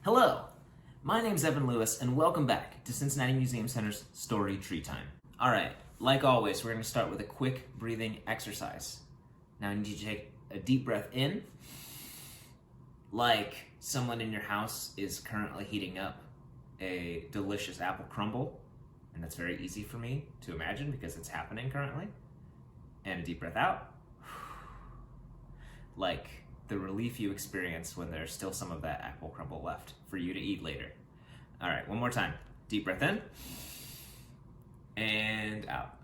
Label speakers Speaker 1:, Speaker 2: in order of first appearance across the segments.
Speaker 1: Hello, my name's Evan Lewis, and welcome back to Cincinnati Museum Center's Story Tree Time. Alright, like always, we're going to start with a quick breathing exercise. Now I need you to take a deep breath in, like someone in your house is currently heating up a delicious apple crumble, and that's very easy for me to imagine because it's happening currently. And a deep breath out, like the relief you experience when there's still some of that apple crumble left for you to eat later. All right, one more time. Deep breath in and out.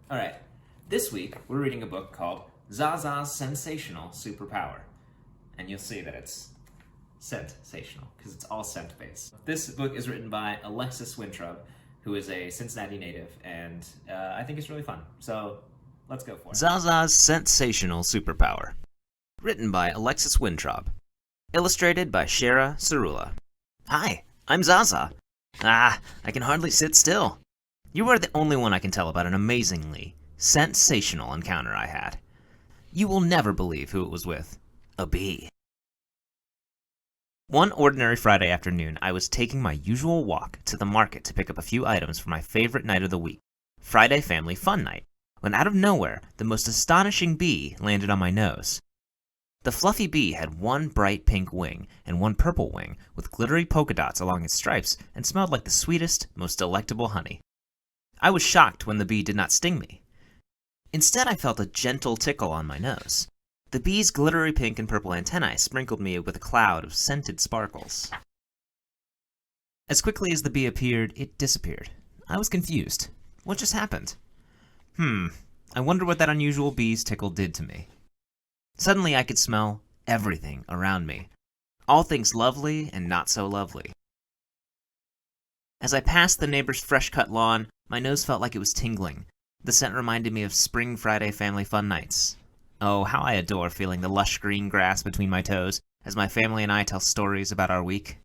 Speaker 1: All right, this week we're reading a book called ZaZa's Scent-Sational Superpower. And you'll see that it's scent-sational because it's all scent-based. This book is written by Alexis Wintrob, who is a Cincinnati native, and I think it's really fun. So let's go for it.
Speaker 2: ZaZa's Scent-Sational Superpower. Written by Alexis Wintrob. Illustrated by Shera Serrulha. Hi, I'm Zaza. I can hardly sit still. You are the only one I can tell about an amazingly scent-sational encounter I had. You will never believe who it was with. A bee. One ordinary Friday afternoon, I was taking my usual walk to the market to pick up a few items for my favorite night of the week, Friday Family Fun Night, when out of nowhere, the most astonishing bee landed on my nose. The fluffy bee had one bright pink wing and one purple wing with glittery polka dots along its stripes and smelled like the sweetest, most delectable honey. I was shocked when the bee did not sting me. Instead, I felt a gentle tickle on my nose. The bee's glittery pink and purple antennae sprinkled me with a cloud of scented sparkles. As quickly as the bee appeared, it disappeared. I was confused. What just happened? I wonder what that unusual bee's tickle did to me. Suddenly I could smell everything around me. All things lovely and not so lovely. As I passed the neighbor's fresh-cut lawn, my nose felt like it was tingling. The scent reminded me of spring Friday family fun nights. Oh, how I adore feeling the lush green grass between my toes as my family and I tell stories about our week.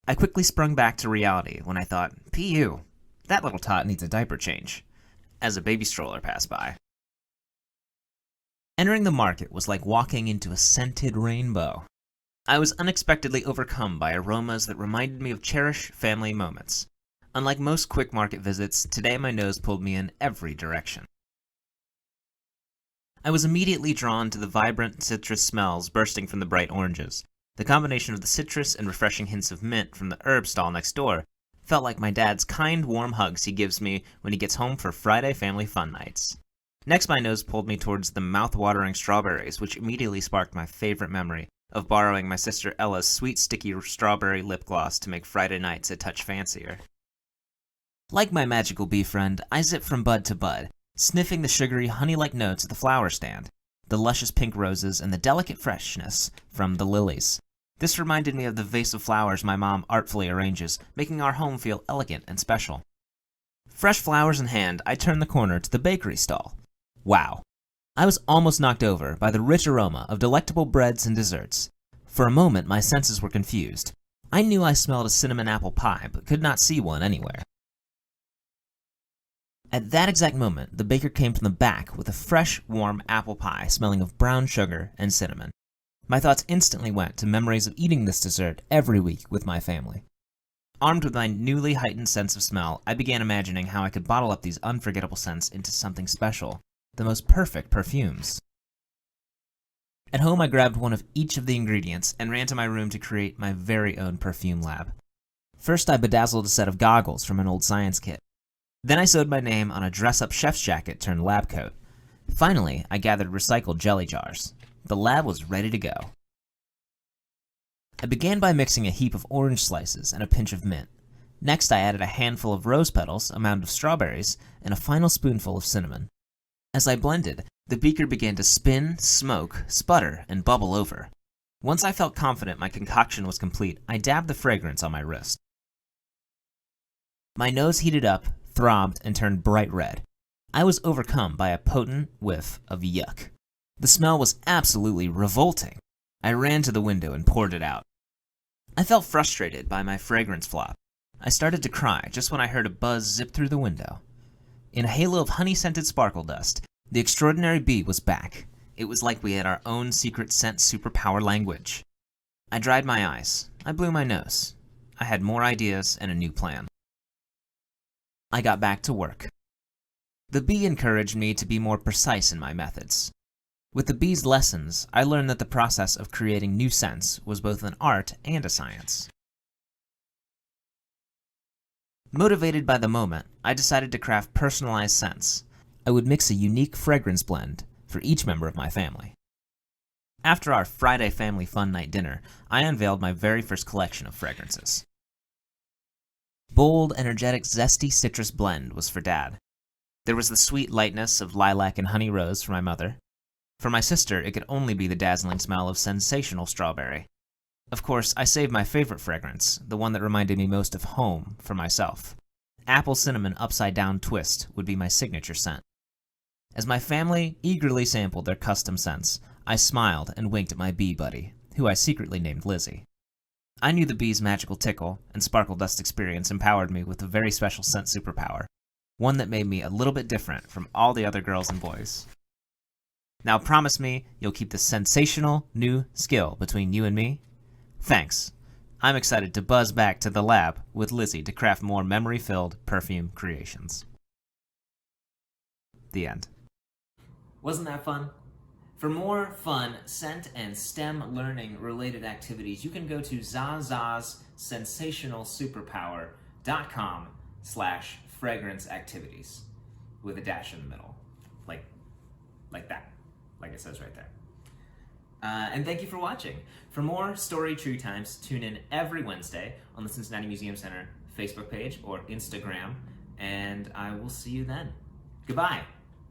Speaker 2: I quickly sprung back to reality when I thought, P.U., that little tot needs a diaper change, as a baby stroller passed by. Entering the market was like walking into a scented rainbow. I was unexpectedly overcome by aromas that reminded me of cherished family moments. Unlike most quick market visits, today my nose pulled me in every direction. I was immediately drawn to the vibrant citrus smells bursting from the bright oranges. The combination of the citrus and refreshing hints of mint from the herb stall next door felt like my dad's kind, warm hugs he gives me when he gets home for Friday family fun nights. Next, my nose pulled me towards the mouth-watering strawberries, which immediately sparked my favorite memory of borrowing my sister Ella's sweet, sticky strawberry lip gloss to make Friday nights a touch fancier. Like my magical bee friend, I zipped from bud to bud, sniffing the sugary, honey-like notes of the flower stand, the luscious pink roses, and the delicate freshness from the lilies. This reminded me of the vase of flowers my mom artfully arranges, making our home feel elegant and special. Fresh flowers in hand, I turned the corner to the bakery stall. Wow. I was almost knocked over by the rich aroma of delectable breads and desserts. For a moment, my senses were confused. I knew I smelled a cinnamon apple pie, but could not see one anywhere. At that exact moment, the baker came from the back with a fresh, warm apple pie smelling of brown sugar and cinnamon. My thoughts instantly went to memories of eating this dessert every week with my family. Armed with my newly heightened sense of smell, I began imagining how I could bottle up these unforgettable scents into something special, the most perfect perfumes. At home, I grabbed one of each of the ingredients and ran to my room to create my very own perfume lab. First, I bedazzled a set of goggles from an old science kit. Then I sewed my name on a dress-up chef's jacket turned lab coat. Finally, I gathered recycled jelly jars. The lab was ready to go. I began by mixing a heap of orange slices and a pinch of mint. Next, I added a handful of rose petals, a mound of strawberries, and a final spoonful of cinnamon. As I blended, the beaker began to spin, smoke, sputter, and bubble over. Once I felt confident my concoction was complete, I dabbed the fragrance on my wrist. My nose heated up, throbbed, and turned bright red. I was overcome by a potent whiff of yuck. The smell was absolutely revolting. I ran to the window and poured it out. I felt frustrated by my fragrance flop. I started to cry just when I heard a buzz zip through the window. In a halo of honey-scented sparkle dust, the extraordinary bee was back. It was like we had our own secret scent superpower language. I dried my eyes. I blew my nose. I had more ideas and a new plan. I got back to work. The bee encouraged me to be more precise in my methods. With the bee's lessons, I learned that the process of creating new scents was both an art and a science. Motivated by the moment, I decided to craft personalized scents. I would mix a unique fragrance blend for each member of my family. After our Friday family fun night dinner, I unveiled my very first collection of fragrances. Bold, energetic, zesty citrus blend was for Dad. There was the sweet lightness of lilac and honey rose for my mother. For my sister, it could only be the dazzling smell of Scent-Sational strawberry. Of course, I saved my favorite fragrance, the one that reminded me most of home, for myself. Apple Cinnamon Upside Down Twist would be my signature scent. As my family eagerly sampled their custom scents, I smiled and winked at my bee buddy, who I secretly named Lizzie. I knew the bee's magical tickle and sparkle dust experience empowered me with a very special scent superpower, one that made me a little bit different from all the other girls and boys. Now promise me you'll keep this sensational new skill between you and me? Thanks. I'm excited to buzz back to the lab with Lizzie to craft more memory-filled perfume creations. The end.
Speaker 1: Wasn't that fun? For more fun scent and STEM learning related activities, you can go to ZaZa's sensationalsuperpower.com/fragrance activities with a dash in the middle. Like that. Like it says right there. And thank you for watching. For more Story True Times, tune in every Wednesday on the Cincinnati Museum Center Facebook page or Instagram, and I will see you then. Goodbye.